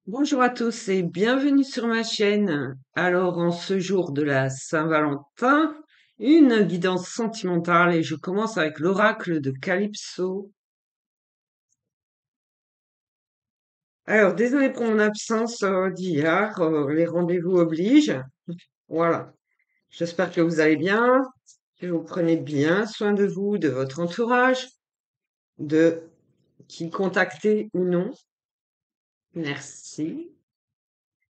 Bonjour à tous et bienvenue sur ma chaîne. Alors, en ce jour de la Saint-Valentin, une guidance sentimentale et je commence avec l'oracle de Calypso. Alors, désolé pour mon absence d'hier, les rendez-vous obligent. Voilà. J'espère que vous allez bien, que vous prenez bien soin de vous, de votre entourage, de qui contactez ou non. Merci.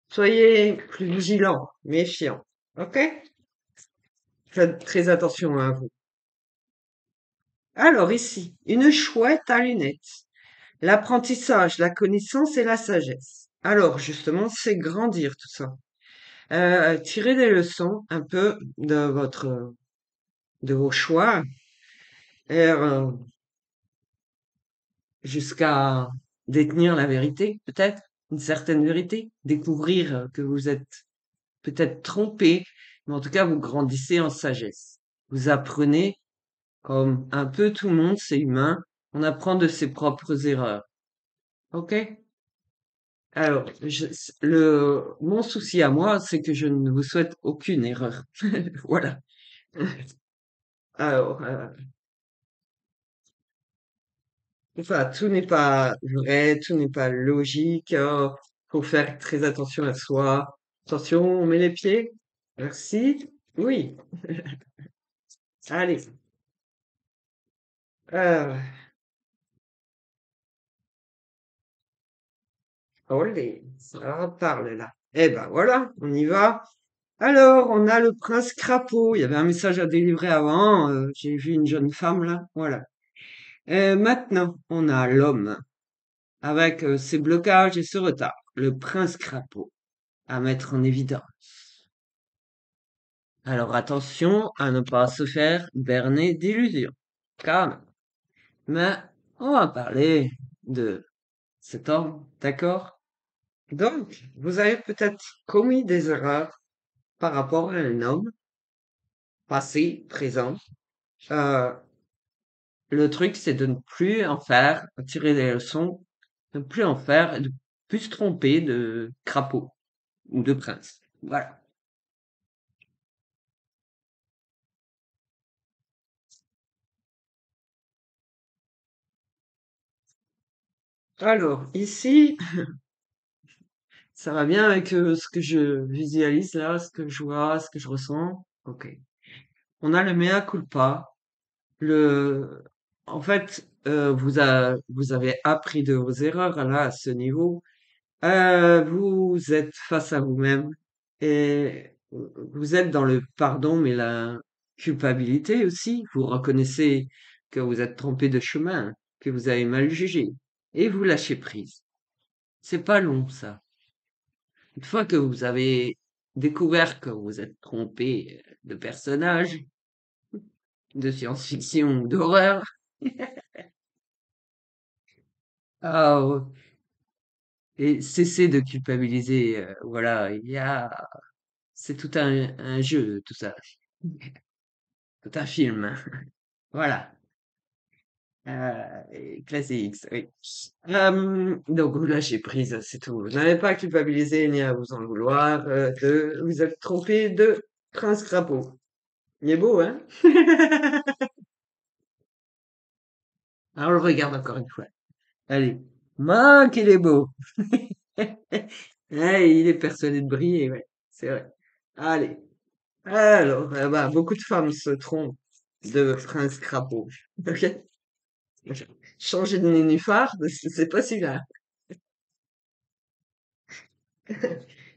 Soyez plus vigilants, méfiants. OK? Faites très attention à vous. Alors ici, une chouette à lunettes. L'apprentissage, la connaissance et la sagesse. Alors justement, c'est grandir tout ça. Tirer des leçons un peu de vos choix, et, jusqu'à détenir la vérité, peut-être, une certaine vérité, découvrir que vous êtes peut-être trompé, mais en tout cas, vous grandissez en sagesse. Vous apprenez, comme un peu tout le monde, c'est humain, on apprend de ses propres erreurs. OK? Alors, mon souci à moi, c'est que je ne vous souhaite aucune erreur. Voilà. Alors, enfin, tout n'est pas vrai, tout n'est pas logique. Faut faire très attention à soi. Attention, on met les pieds. Merci. Oui. Allez. Euh, Olé, ça parle là. Eh ben voilà, on y va. Alors, on a le prince crapaud. Il y avait un message à délivrer avant. J'ai vu une jeune femme là. Voilà. Maintenant, on a l'homme, avec ses blocages et ce retard. Le prince crapaud, à mettre en évidence. Alors attention à ne pas se faire berner d'illusions. Quand même. Mais on va parler de cet homme, d'accord? Donc, vous avez peut-être commis des erreurs par rapport à un homme, passé, présent. Euh, le truc, c'est de ne plus en faire, tirer des leçons, de ne plus en faire, et de plus se tromper de crapaud. Ou de prince. Voilà. Alors, ici, ça va bien avec ce que je visualise là, ce que je vois, ce que je ressens. Ok. On a le mea culpa. Le, en fait, vous avez appris de vos erreurs là à ce niveau. Vous êtes face à vous-même et vous êtes dans le pardon, mais la culpabilité aussi. Vous reconnaissez que vous êtes trompé de chemin, que vous avez mal jugé et vous lâchez prise. C'est pas long, ça. Une fois que vous avez découvert que vous êtes trompé de personnage, de science-fiction ou d'horreur, ah, et cessez de culpabiliser. Voilà, c'est tout un jeu, tout ça. Tout un film. Voilà. Classe X, oui. Donc, vous lâchez prise, c'est tout. Vous n'avez pas à culpabiliser ni à vous en vouloir de vous êtes trompé de Prince Crapaud. Il est beau, hein? Alors, on le regarde encore une fois. Allez. Man, qu'il est beau! Ouais, il est persuadé de briller, ouais. C'est vrai. Allez. Alors, bah, beaucoup de femmes se trompent de Prince Crapaud. Ok? Changer de nénuphar, c'est pas si grave.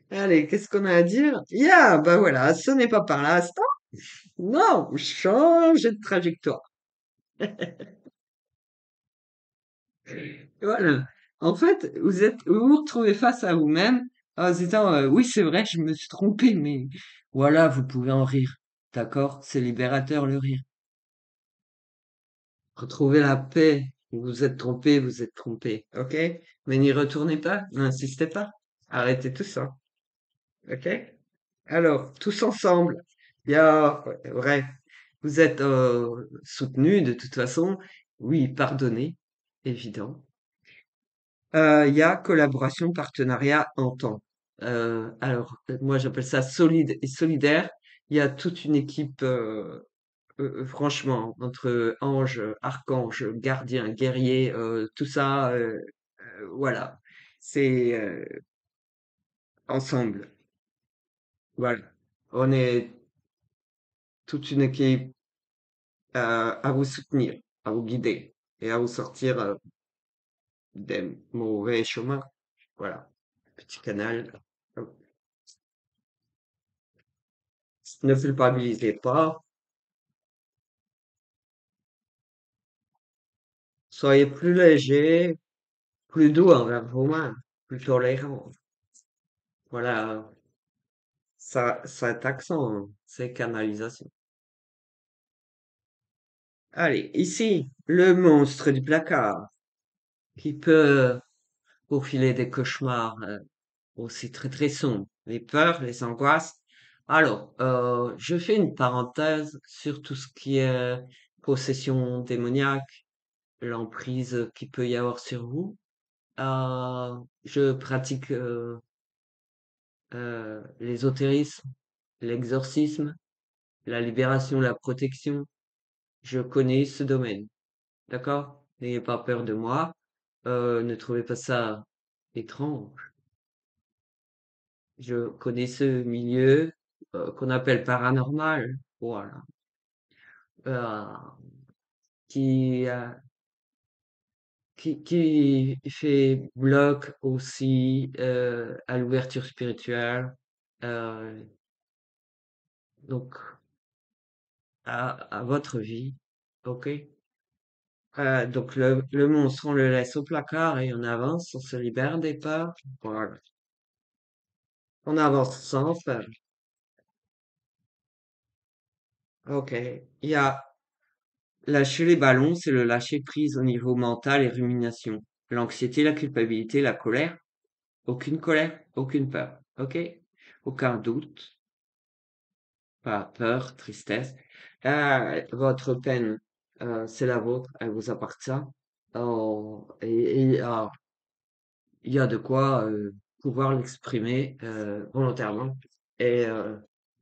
Allez, qu'est-ce qu'on a à dire? Ya, bah voilà, ce n'est pas par l'instant. Non, changez de trajectoire. Voilà. En fait, vous vous retrouvez face à vous-même en se disant, oui, c'est vrai, je me suis trompé, mais voilà, vous pouvez en rire. D'accord? C'est libérateur, le rire. Retrouvez la paix. Vous vous êtes trompé, vous êtes trompé. OK? Mais n'y retournez pas, n'insistez pas. Arrêtez tout ça. OK? Alors, tous ensemble, il y a, vrai, vous êtes soutenus de toute façon. Oui, pardonnez, évident. Il y a collaboration, partenariat, entente. Alors, moi j'appelle ça solide et solidaire. Il y a toute une équipe, franchement, entre anges, archanges, gardiens, guerriers, tout ça, voilà, c'est ensemble. Voilà, on est toute une équipe à vous soutenir, à vous guider et à vous sortir des mauvais chemins. Voilà, petit canal. Ne culpabilisez pas, soyez plus léger, plus doux envers vous-même, plus tolérant. Voilà, ça, cet accent, hein, c'est canalisation. Allez, ici, le monstre du placard, qui peut profiler des cauchemars aussi très très sombres, les peurs, les angoisses. Alors, je fais une parenthèse sur tout ce qui est possession démoniaque, l'emprise qu'il peut y avoir sur vous. Je pratique l'ésotérisme, l'exorcisme, la libération, la protection. Je connais ce domaine. D'accord? N'ayez pas peur de moi. Ne trouvez pas ça étrange. Je connais ce milieu qu'on appelle paranormal. Voilà. Euh, qui, euh, qui fait bloc aussi à l'ouverture spirituelle. euh, donc, à votre vie. OK? Donc, le monstre, on le laisse au placard et on avance, on se libère des peurs. Voilà. On avance sans faire. OK. Il y a lâcher les ballons, c'est le lâcher prise au niveau mental et rumination. L'anxiété, la culpabilité, la colère, aucune peur. OK? Aucun doute, pas peur, tristesse. Votre peine, c'est la vôtre, elle vous appartient. Oh, il y a de quoi pouvoir l'exprimer volontairement et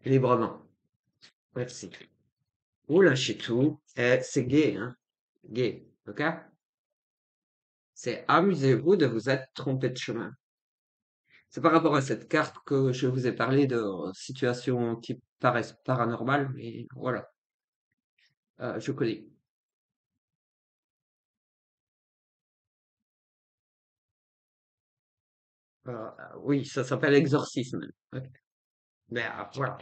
librement. Merci. Vous lâchez tout. C'est gay, hein? Gay, ok? C'est amusez-vous de vous être trompé de chemin. C'est par rapport à cette carte que je vous ai parlé de situations qui paraissent paranormales, mais voilà, je connais. Oui, ça s'appelle exorcisme. Ok. Mais voilà.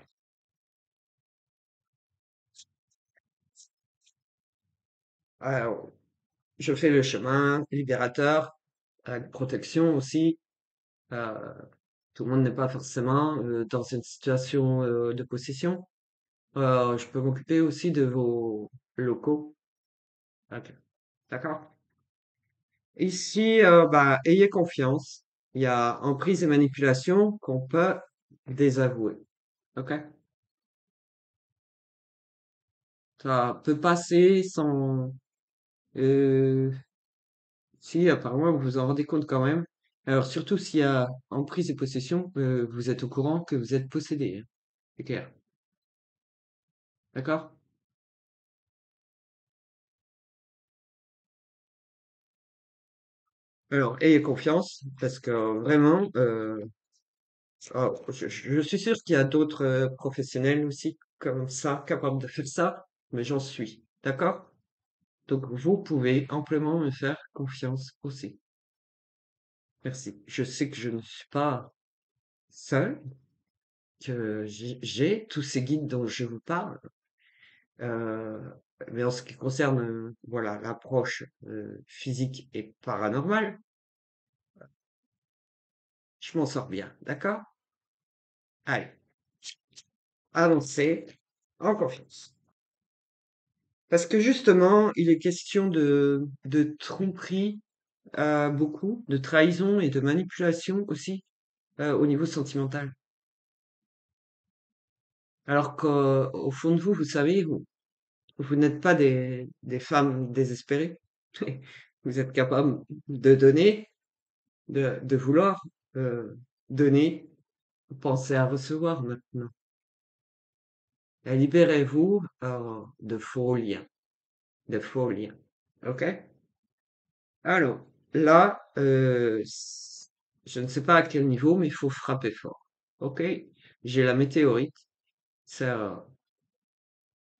Alors, je fais le chemin libérateur, avec protection aussi. Euh, Tout le monde n'est pas forcément dans une situation de possession. Je peux m'occuper aussi de vos locaux. Ok. D'accord? Ici, bah, ayez confiance. Il y a emprise et manipulation qu'on peut désavouer. Ok? Ça peut passer sans... Euh, si, apparemment, vous vous en rendez compte quand même. Alors, surtout s'il y a emprise et possession, vous êtes au courant que vous êtes possédé, hein. C'est clair. D'accord? Alors, ayez confiance, parce que vraiment, je suis sûr qu'il y a d'autres professionnels aussi comme ça, capables de faire ça, mais j'en suis. D'accord? Donc, vous pouvez amplement me faire confiance aussi. Merci. Je sais que je ne suis pas seul, que j'ai tous ces guides dont je vous parle. Euh, mais en ce qui concerne, voilà, l'approche physique et paranormale, je m'en sors bien. D'accord? Allez, avancez en confiance. Parce que justement, il est question de tromperie beaucoup, de trahison et de manipulation aussi au niveau sentimental. Alors qu'au fond de vous, vous savez, vous n'êtes pas des femmes désespérées. Vous êtes capable de donner, de vouloir donner, pensez à recevoir maintenant. Et libérez-vous de faux liens, de faux liens. OK? Alors, là, je ne sais pas à quel niveau, mais il faut frapper fort. OK? J'ai la météorite, c'est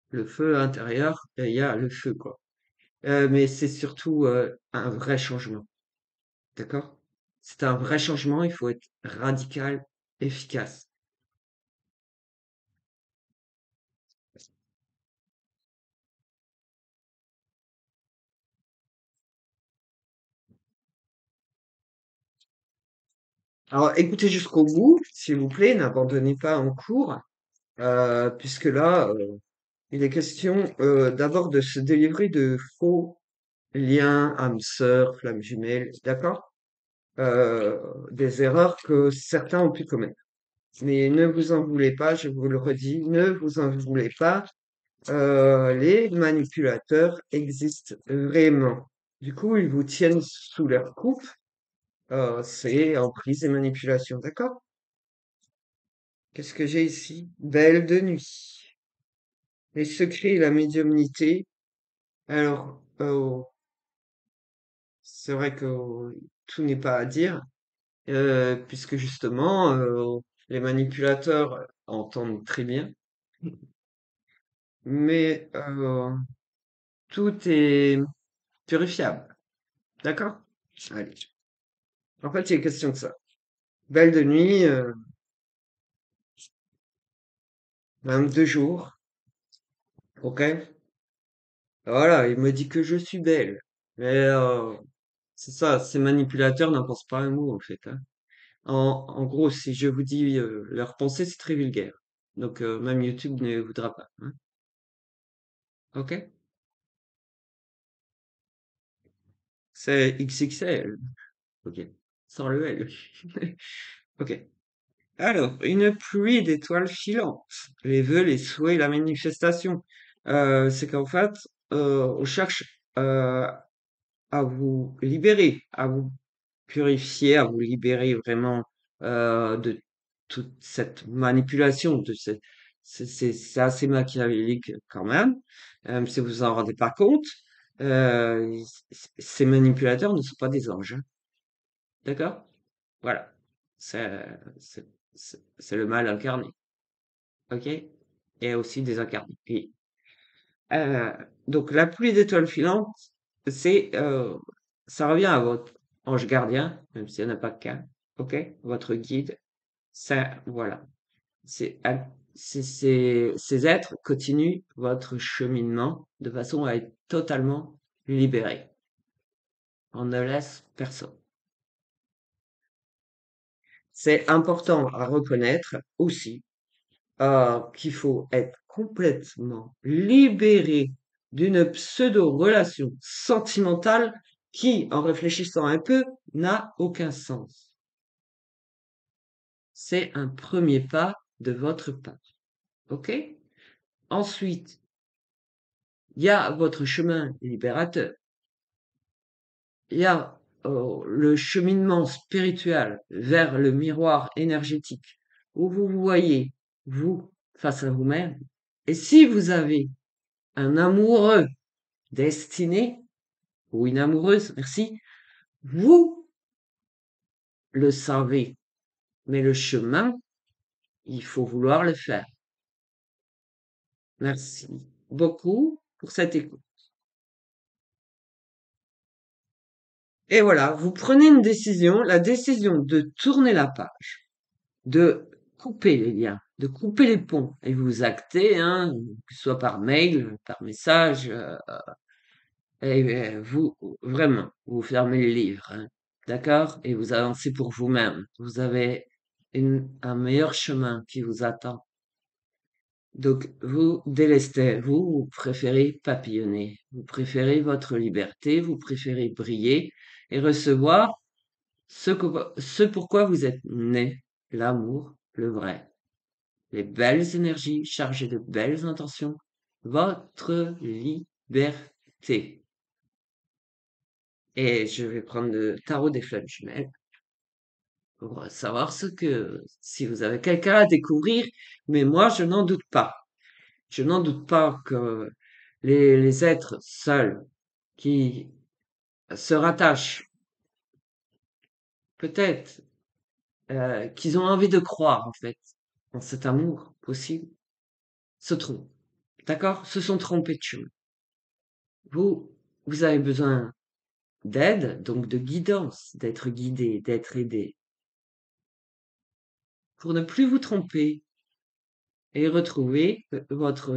le feu intérieur, et il y a le feu, quoi. Mais c'est surtout un vrai changement. D'accord? C'est un vrai changement, il faut être radical, efficace. Alors, écoutez jusqu'au bout, s'il vous plaît, n'abandonnez pas en cours, puisque là, il est question d'abord de se délivrer de faux liens, âmes sœurs, flammes jumelles, d'accord? Euh, des erreurs que certains ont pu commettre. Mais ne vous en voulez pas, je vous le redis, ne vous en voulez pas. Les manipulateurs existent vraiment. Du coup, ils vous tiennent sous leur coupe. C'est emprise et manipulation, d'accord? Qu'est-ce que j'ai ici? Belle de nuit. Les secrets et la médiumnité. Alors, c'est vrai que tout n'est pas à dire, puisque justement, les manipulateurs entendent très bien, mais tout est purifiable, d'accord? Allez. En fait, il est question de ça. Belle de nuit, 22 jours, ok? Voilà, il me dit que je suis belle. Mais c'est ça, ces manipulateurs n'en pensent pas un mot, en fait, hein. En gros, si je vous dis leur pensée, c'est très vulgaire. Donc, même YouTube ne voudra pas, hein. Ok? C'est XXL. Ok. Sans le L. Ok. Alors, une pluie d'étoiles filantes. Les vœux, les souhaits, la manifestation. C'est qu'en fait, on cherche à vous libérer, à vous purifier, à vous libérer vraiment de toute cette manipulation, c'est assez machiavélique quand même, si vous en rendez pas compte. Ces manipulateurs ne sont pas des anges, hein, d'accord? Voilà, c'est c'est le mal incarné, ok? Et aussi désincarné. Et, euh, donc la pluie d'étoiles filantes, c'est ça revient à votre ange gardien, même s'il n'y en a pas qu'un, ok? Votre guide. Ça, voilà. Ces êtres continuent votre cheminement de façon à être totalement libérés. On ne laisse personne. C'est important à reconnaître aussi qu'il faut être complètement libéré d'une pseudo-relation sentimentale qui, en réfléchissant un peu, n'a aucun sens. C'est un premier pas de votre part. OK? Ensuite, il y a votre chemin libérateur. Il y a le cheminement spirituel vers le miroir énergétique où vous vous voyez, vous, face à vous-même. Et si vous avez un amoureux destiné, ou une amoureuse, merci, vous le savez. Mais le chemin, il faut vouloir le faire. Merci beaucoup pour cette écoute. Et voilà, vous prenez une décision, la décision de tourner la page, de couper les liens, de couper les ponts, et vous actez, hein, que ce soit par mail, par message, et vous, vraiment, vous fermez le livre, hein, d'accord? Et vous avancez pour vous-même. Vous avez un meilleur chemin qui vous attend. Donc, vous délestez, vous préférez papillonner, vous préférez votre liberté, vous préférez briller et recevoir ce pourquoi vous êtes né, l'amour, le vrai, les belles énergies chargées de belles intentions, votre liberté. Et je vais prendre le tarot des flammes jumelles. pour savoir si vous avez quelqu'un à découvrir, mais moi, je n'en doute pas. Je n'en doute pas que les êtres seuls qui se rattachent, peut-être, qu'ils ont envie de croire, en fait, en cet amour possible, se trompent. D'accord? Se sont trompés de chemin. Vous, vous avez besoin d'aide, donc de guidance, d'être guidé, d'être aidé, pour ne plus vous tromper et retrouver votre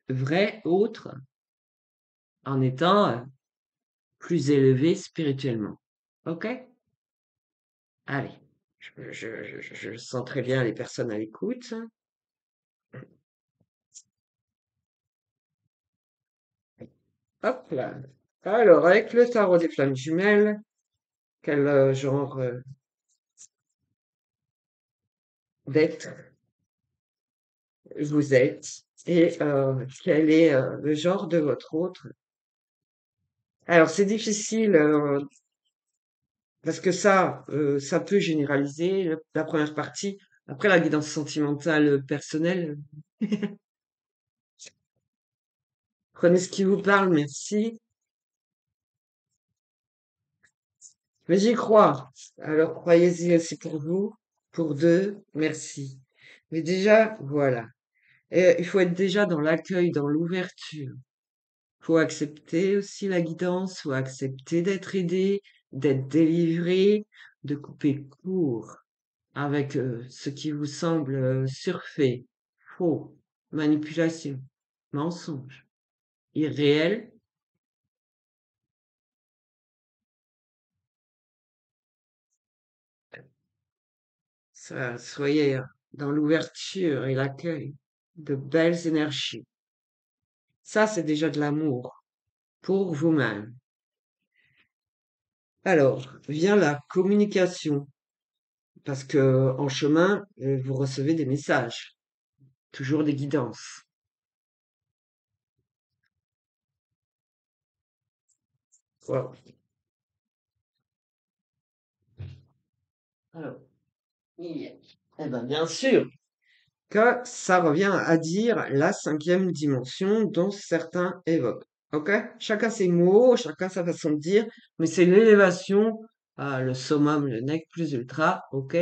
vrai autre en étant plus élevé spirituellement. Ok? Allez, je sens très bien les personnes à l'écoute. Hop là. Alors, avec le tarot des flammes jumelles, quel genre d'être vous êtes et quel est le genre de votre autre? Alors, c'est difficile parce que ça peut généraliser la première partie. Après, la guidance sentimentale personnelle, prenez ce qui vous parle, merci. Mais j'y crois. Alors croyez-y aussi pour vous, pour deux, merci. Mais déjà, voilà. Et il faut être déjà dans l'accueil, dans l'ouverture. Faut accepter aussi la guidance, faut accepter d'être aidé, d'être délivré, de couper court avec ce qui vous semble surfait, faux, manipulation, mensonge, irréel. Soyez dans l'ouverture et l'accueil de belles énergies. Ça, c'est déjà de l'amour pour vous-même. Alors, vient la communication, parce que en chemin, vous recevez des messages, toujours des guidances. Voilà. Alors, eh ben, bien sûr que ça revient à dire la cinquième dimension dont certains évoquent. Ok? Chacun ses mots, chacun sa façon de dire, mais c'est l'élévation, le summum, le nec plus ultra, ok?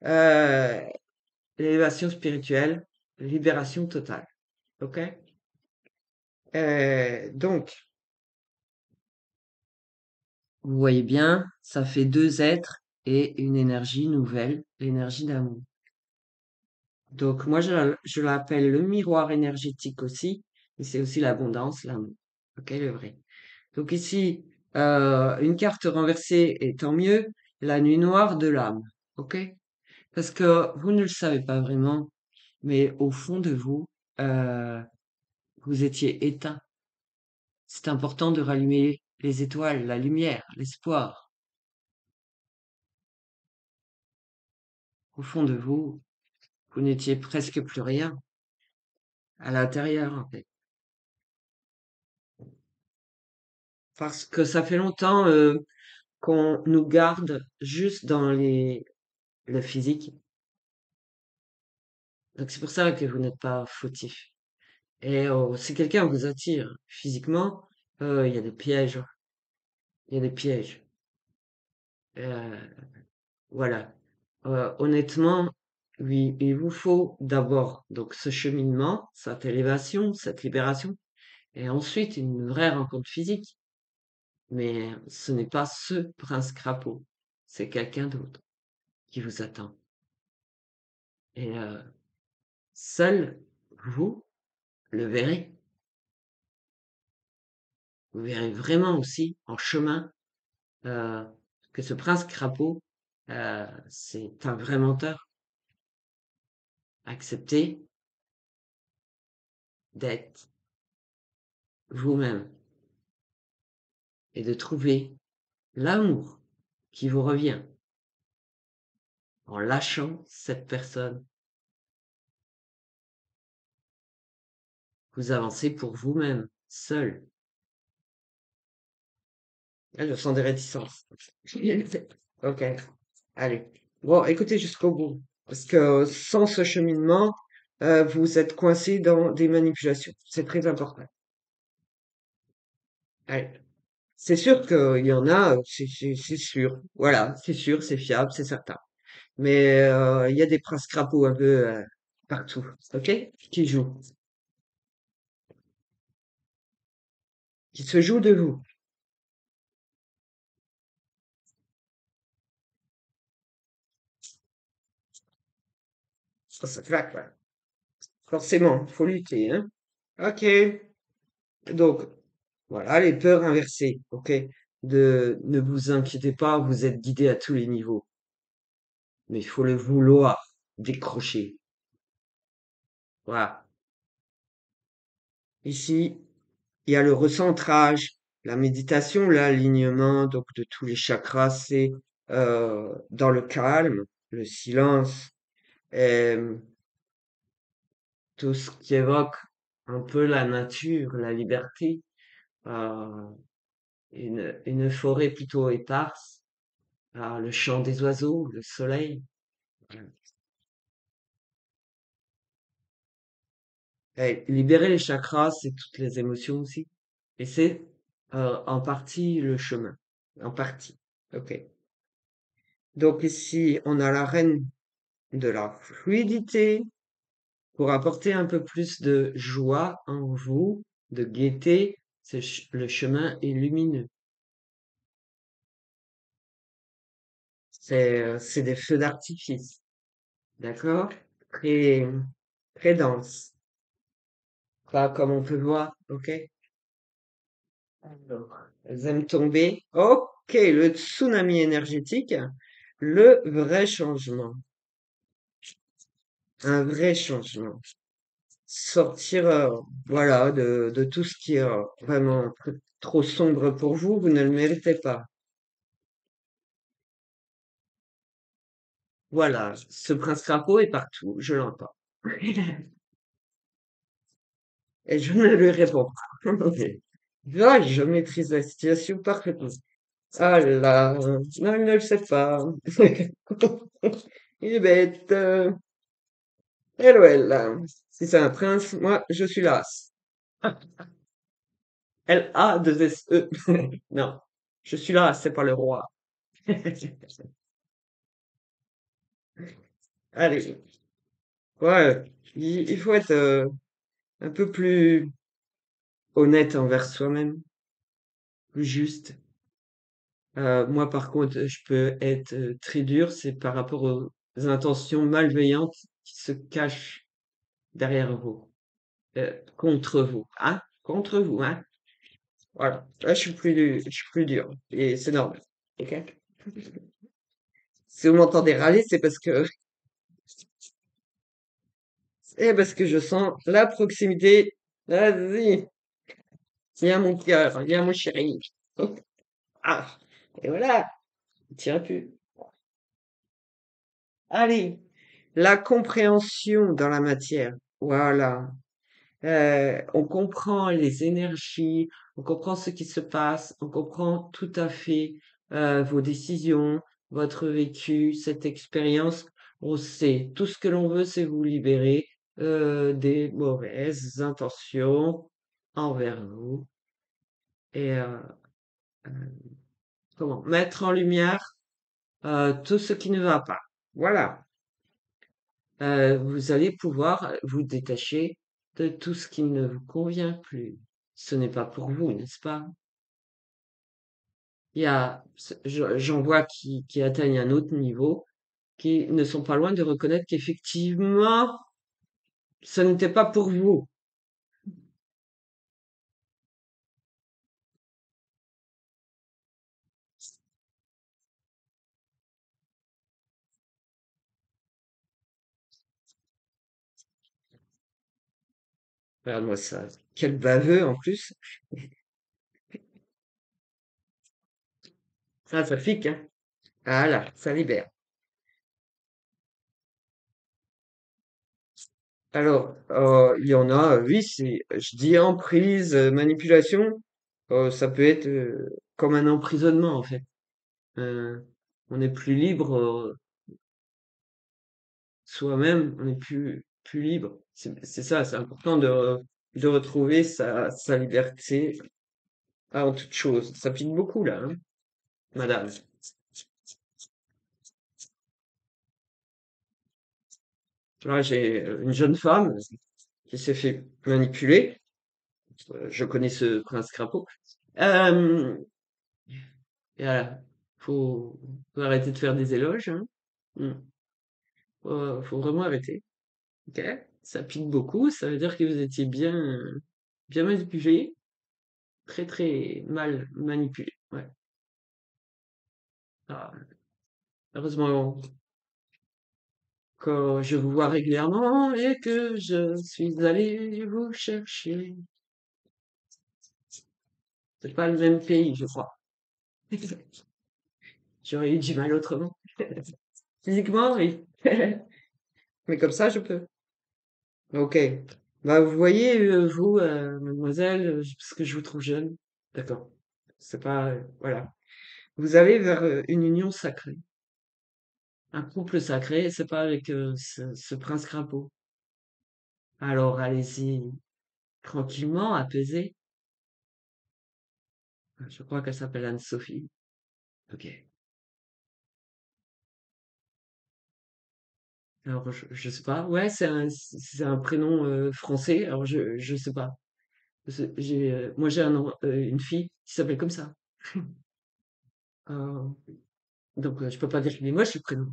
Euh, L'élévation spirituelle, libération totale. Ok? Donc, vous voyez bien, ça fait deux êtres et une énergie nouvelle, l'énergie d'amour. Donc, moi, je l'appelle le miroir énergétique aussi, et c'est aussi l'abondance, l'amour. Ok, le vrai. Donc ici, une carte renversée est tant mieux, la nuit noire de l'âme. Ok? Parce que vous ne le savez pas vraiment, mais au fond de vous, euh, vous étiez éteint. C'est important de rallumer les étoiles, la lumière, l'espoir. Au fond de vous, vous n'étiez presque plus rien à l'intérieur, en fait. Parce que ça fait longtemps qu'on nous garde juste dans le physique. Donc c'est pour ça que vous n'êtes pas fautif. Et si quelqu'un vous attire physiquement, il y a des pièges. Il y a des pièges. Euh, voilà. Honnêtement, oui, il vous faut d'abord donc ce cheminement, cette élévation, cette libération, et ensuite une vraie rencontre physique. Mais ce n'est pas ce prince crapaud, c'est quelqu'un d'autre qui vous attend. Et seul vous le verrez. Vous verrez vraiment aussi en chemin euh, que ce prince crapaud, c'est un vrai menteur. Acceptez d'être vous-même et de trouver l'amour qui vous revient en lâchant cette personne. Vous avancez pour vous-même, seul. Là, je sens des réticences. Ok, allez. Bon, écoutez jusqu'au bout, parce que sans ce cheminement, vous êtes coincé dans des manipulations. C'est très important. Allez. C'est sûr qu'il y en a, c'est sûr. Voilà, c'est sûr, c'est fiable, c'est certain. Mais il y a des princes crapauds un peu partout, ok? Qui jouent, qui se jouent de vous. Ça claque, ouais. Forcément, faut lutter, hein? Ok. Donc, voilà, les peurs inversées, ok? Ne vous inquiétez pas, vous êtes guidé à tous les niveaux. Mais il faut le vouloir décrocher. Voilà. Ici, il y a le recentrage, la méditation, l'alignement donc de tous les chakras, c'est dans le calme, le silence, et tout ce qui évoque un peu la nature, la liberté, euh, une forêt plutôt éparse, le chant des oiseaux, le soleil. Et libérer les chakras, c'est toutes les émotions aussi. Et c'est en partie le chemin. En partie. Ok. Donc ici, on a la reine de la fluidité pour apporter un peu plus de joie en vous, de gaieté. Le chemin est lumineux. C'est des feux d'artifice. D'accord? Très, très dense. Pas comme on peut voir. Ok? Alors, elles aiment tomber. Ok, le tsunami énergétique. Le vrai changement. Un vrai changement. Sortir, voilà, de tout ce qui est vraiment trop sombre pour vous, vous ne le méritez pas. Voilà, ce prince crapaud est partout, je l'entends. Et je ne lui réponds pas. Ok. Ah, je maîtrise la situation parfaitement. Ah là, non, il ne le sait pas. Il est bête. Hello, elle. Si c'est un prince, moi, je suis l'as. L-A-2-S-E. Non, je suis là, c'est pas le roi. Allez, ouais, il faut être un peu plus honnête envers soi-même, plus juste. Moi, par contre, je peux être très dur, c'est par rapport aux intentions malveillantes qui se cachent derrière vous, contre vous, hein, contre vous, hein. Voilà, là, je suis plus dur, et c'est normal, ok? Si vous m'entendez râler, c'est parce que je sens la proximité. Vas-y, viens mon cœur, viens mon chéri. Ah, et voilà, il tient plus. Allez, la compréhension dans la matière. Voilà. On comprend les énergies, on comprend ce qui se passe, on comprend tout à fait vos décisions, votre vécu, cette expérience. On sait, tout ce que l'on veut, c'est vous libérer des mauvaises intentions envers vous et comment mettre en lumière tout ce qui ne va pas. Voilà. Vous allez pouvoir vous détacher de tout ce qui ne vous convient plus. Ce n'est pas pour vous, n'est-ce pas? J'en vois qui atteignent un autre niveau, qui ne sont pas loin de reconnaître qu'effectivement, ce n'était pas pour vous. Regarde-moi ça. Quel baveux en plus. Ça pique, hein? Ah là, ça libère. Alors, il y en a, oui, je dis emprise, manipulation, ça peut être comme un emprisonnement en fait. On est plus libre, soi-même, on est plus libre. C'est ça, c'est important de retrouver sa liberté en toute chose. Ça pique beaucoup là, hein, madame. Là, j'ai une jeune femme qui s'est fait manipuler. Je connais ce prince crapaud. Euh, et voilà, faut arrêter de faire des éloges, hein. Hmm. Faut vraiment arrêter. Ok? Ça pique beaucoup. Ça veut dire que vous étiez bien manipulé, très très mal manipulé. Ouais. Ah, heureusement que je vous vois régulièrement et que je suis allé vous chercher. C'est pas le même pays, je crois. J'aurais eu du mal autrement. Physiquement, oui. Mais comme ça, je peux. Ok. Bah, vous voyez, vous, mademoiselle, parce que je vous trouve jeune. D'accord. C'est pas, voilà. Vous allez vers une union sacrée. Un couple sacré, c'est pas avec ce prince crapaud. Alors, allez-y tranquillement, apaisé. Je crois qu'elle s'appelle Anne-Sophie. Ok. Alors, je sais pas. Ouais, c'est un prénom français. Alors, je sais pas. Moi, j'ai une fille qui s'appelle comme ça. Euh, donc, je peux pas dire qu'il est moche, le prénom.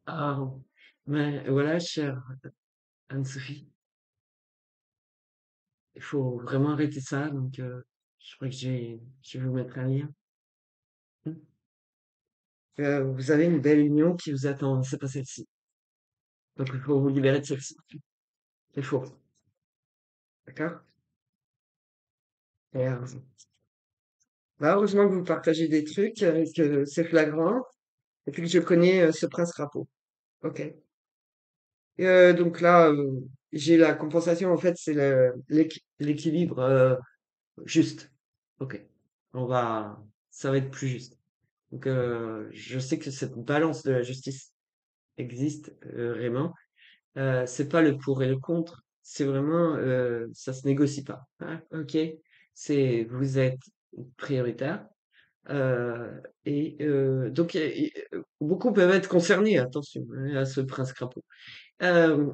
Ah, mais voilà, chère Anne-Sophie, il faut vraiment arrêter ça. Donc, je crois que je vais vous mettre un lien. Hmm. Vous avez une belle union qui vous attend. C'est pas celle-ci. Donc, il faut vous libérer de celle-ci. Il faut. D'accord? Et, bah, heureusement que vous partagez des trucs, que c'est flagrant, et puis que je connais ce prince crapaud. Ok. Donc là, j'ai la compensation, en fait, c'est l'équilibre juste. Ok. Ça va être plus juste. Donc, je sais que cette balance de la justice existe vraiment. C'est pas le pour et le contre. C'est vraiment, ça se négocie pas, hein. Ok. Vous êtes prioritaire. Et donc, beaucoup peuvent être concernés, attention, hein, à ce prince crapaud. Euh,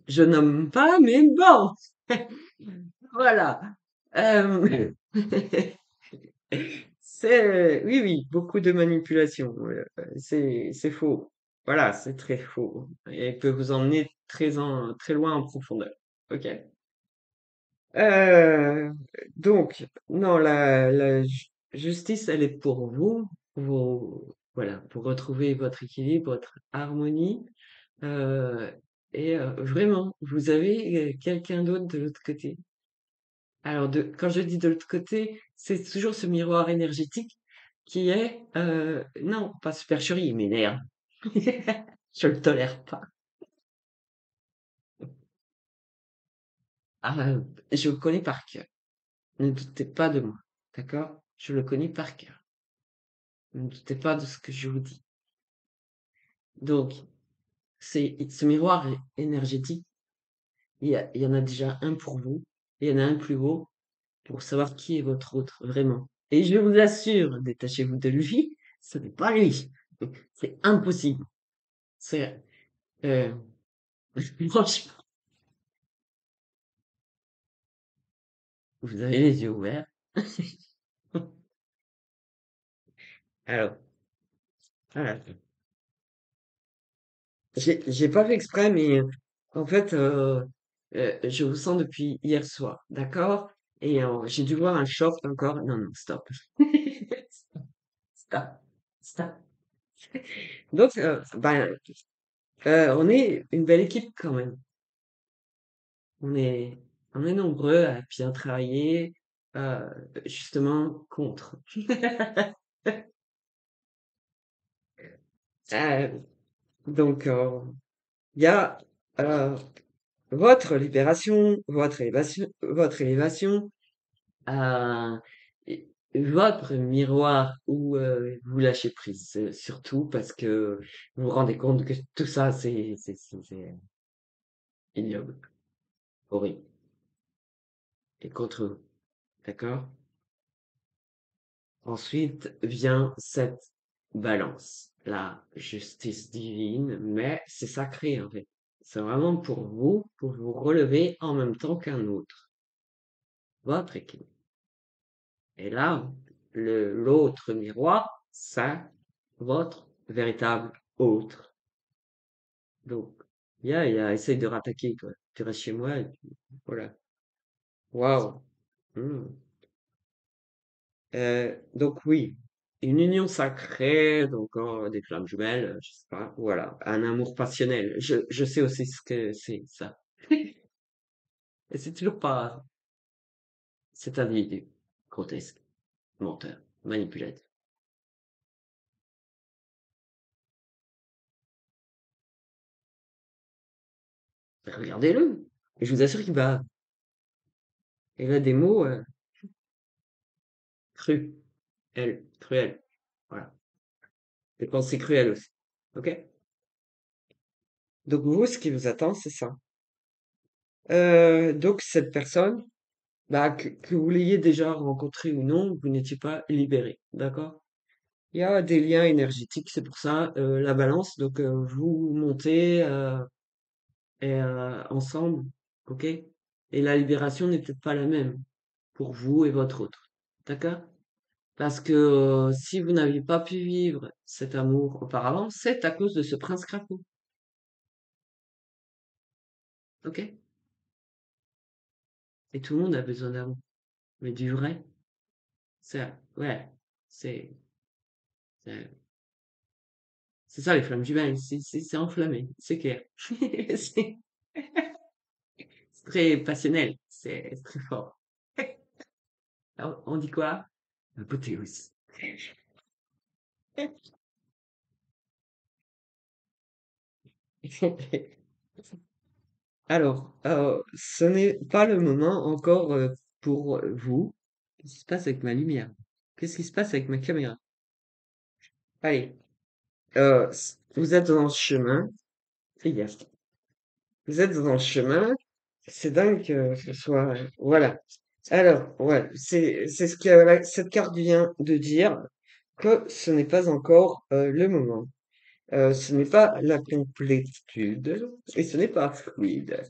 je nomme pas, mais bon, voilà. Euh, oui, oui, beaucoup de manipulation. C'est faux. Voilà, c'est très faux. Et il peut vous emmener très loin en profondeur. Ok? Euh, donc, non, la justice, elle est pour vous, voilà, pour retrouver votre équilibre, votre harmonie. euh, et vraiment, vous avez quelqu'un d'autre de l'autre côté. Alors, quand je dis de l'autre côté, c'est toujours ce miroir énergétique qui est, non, pas supercherie, il m'énerve. Je le tolère pas. Ah, je le connais par cœur. Ne doutez pas de moi, d'accord? Je le connais par cœur. Ne doutez pas de ce que je vous dis. Donc, c'est ce miroir énergétique, il y en a déjà un pour vous, et il y en a un plus haut pour savoir qui est votre autre, vraiment. Et je vous assure, détachez-vous de lui, ce n'est pas lui. C'est impossible. C'est, euh, franchement, vous avez les yeux ouverts. Alors, voilà. J'ai pas fait exprès, mais en fait, je vous sens depuis hier soir, d'accord? Et j'ai dû voir un short encore. Non, non, stop. Stop. Stop. Donc, on est une belle équipe quand même. On est, on est nombreux à bien travailler, euh, justement contre. Euh, donc, il y a euh, votre libération, votre élévation, votre miroir où vous lâchez prise, surtout parce que vous vous rendez compte que tout ça, c'est ignoble, horrible, et contre vous, d'accord? Ensuite vient cette balance, la justice divine, mais c'est sacré en fait. C'est vraiment pour vous relever en même temps qu'un autre, votre équilibre. Et là, l'autre miroir, c'est votre véritable autre. Donc, essaye de rattaquer, quoi. Tu restes chez moi, et puis, voilà. Waouh. Hmm. Donc oui, une union sacrée, donc des flammes jumelles, je sais pas, voilà, un amour passionnel. Je sais aussi ce que c'est ça. Et c'est toujours pas cet individu grotesque, menteur, manipulateur. Regardez-le. Et je vous assure il a des mots crus, cruels. Voilà. Des pensées cruelles aussi. Ok? Donc vous, ce qui vous attend, c'est ça. Donc cette personne, bah, que vous l'ayez déjà rencontré ou non, vous n'étiez pas libéré, d'accord? Il y a des liens énergétiques, c'est pour ça la balance. Donc vous montez ensemble, ok? Et la libération n'est peut-être pas la même pour vous et votre autre, d'accord? Parce que si vous n'aviez pas pu vivre cet amour auparavant, c'est à cause de ce prince crapaud, ok? Et tout le monde a besoin d'amour, mais du vrai, ouais, c'est c'est c'est ça les flammes jumelles, c'est enflammé, c'est clair. C'est très passionnel, c'est très fort. Alors, on dit quoi? Apothéose. Alors, ce n'est pas le moment encore pour vous. Qu'est-ce qui se passe avec ma lumière? Qu'est-ce qui se passe avec ma caméra? Allez, vous êtes dans le chemin. Fais gaffe. Vous êtes dans le chemin. C'est dingue que ce soit. Voilà. Alors, ouais, c'est ce que cette carte vient de dire, que ce n'est pas encore le moment. Ce n'est pas la complétude et ce n'est pas fluide.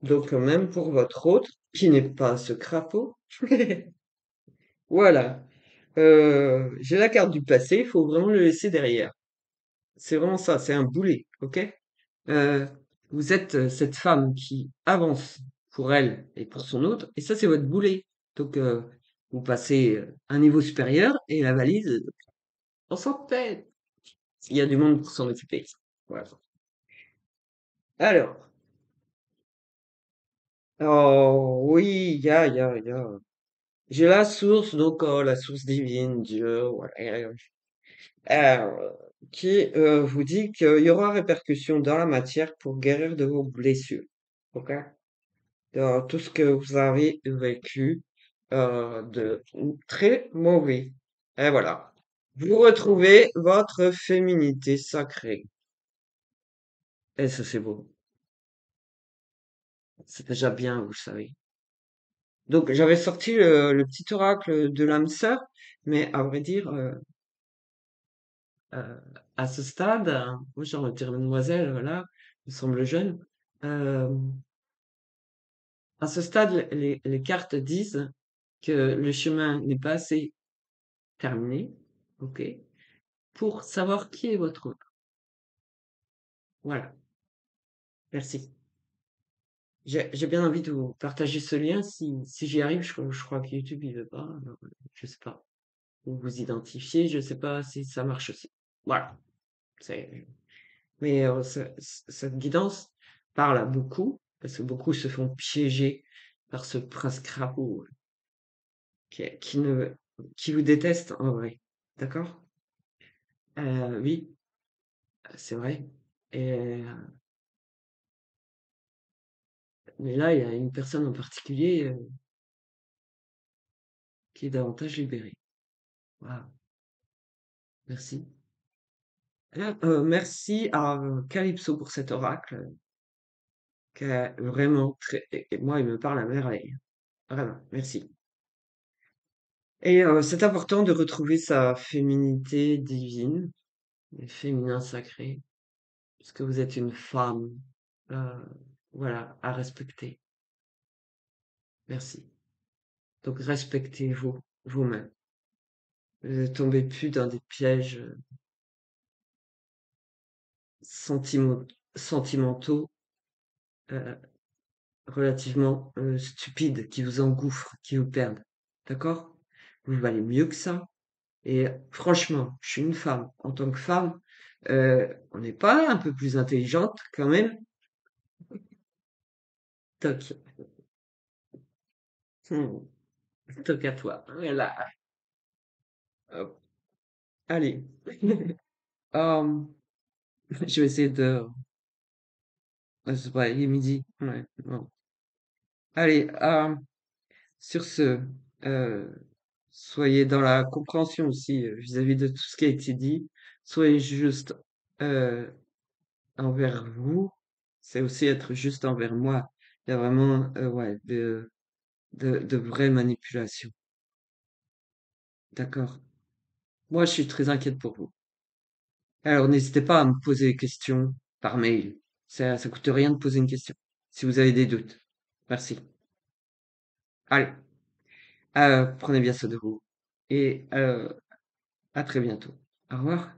Donc, même pour votre autre, qui n'est pas ce crapaud, voilà. J'ai la carte du passé, il faut vraiment le laisser derrière. C'est vraiment ça, c'est un boulet, ok? Euh, vous êtes cette femme qui avance pour elle et pour son autre, et ça, c'est votre boulet. Donc, vous passez un niveau supérieur et la valise, on s'en tête. Il y a du monde pour s'en occuper. Voilà. Alors, oh oui, il y a. J'ai la source, donc la source divine, Dieu, voilà, qui vous dit qu'il y aura répercussion dans la matière pour guérir de vos blessures. Ok? Dans tout ce que vous avez vécu de très mauvais. Et voilà. Vous retrouvez votre féminité sacrée. Et ça, c'est beau. C'est déjà bien, vous le savez. Donc, j'avais sorti le petit oracle de l'âme sœur, mais à vrai dire, euh, à ce stade, moi j'en retire mademoiselle, voilà, il me semble jeune. euh, à ce stade, les cartes disent que le chemin n'est pas assez terminé, ok, pour savoir qui est votre autre. Voilà, merci. J'ai bien envie de vous partager ce lien si j'y arrive. Je crois que YouTube il veut pas, alors, je sais pas. Ou vous identifier, je sais pas si ça marche aussi. Voilà. C'est, mais cette guidance parle à beaucoup, parce que beaucoup se font piéger par ce prince crapaud qui ne, qui vous déteste en vrai. D'accord? Oui, c'est vrai. Et, mais là, il y a une personne en particulier qui est davantage libérée. Waouh, merci. Merci à Calypso pour cet oracle qui est vraiment très, et moi, il me parle à merveille. Vraiment, merci. Et c'est important de retrouver sa féminité divine, le féminin sacré, puisque vous êtes une femme, euh, voilà, à respecter. Merci. Donc respectez-vous, vous-même. Ne tombez plus dans des pièges sentimentaux euh, relativement stupides qui vous engouffrent, qui vous perdent. D'accord? Vous valez mieux que ça. Et franchement, je suis une femme. En tant que femme, on n'est pas un peu plus intelligente quand même? Toc, hmm, toc à toi. Voilà. Hop. Allez. Hum, je vais essayer de. C'est pas, il est midi. Ouais, bon. Allez, sur ce, euh, soyez dans la compréhension aussi vis-à-vis de tout ce qui a été dit. Soyez juste euh, envers vous. C'est aussi être juste envers moi. Il y a vraiment ouais, de vraies manipulations. D'accord? Moi, je suis très inquiète pour vous. Alors, n'hésitez pas à me poser des questions par mail. Ça coûte rien de poser une question. Si vous avez des doutes. Merci. Allez, prenez bien soin de vous. Et à très bientôt. Au revoir.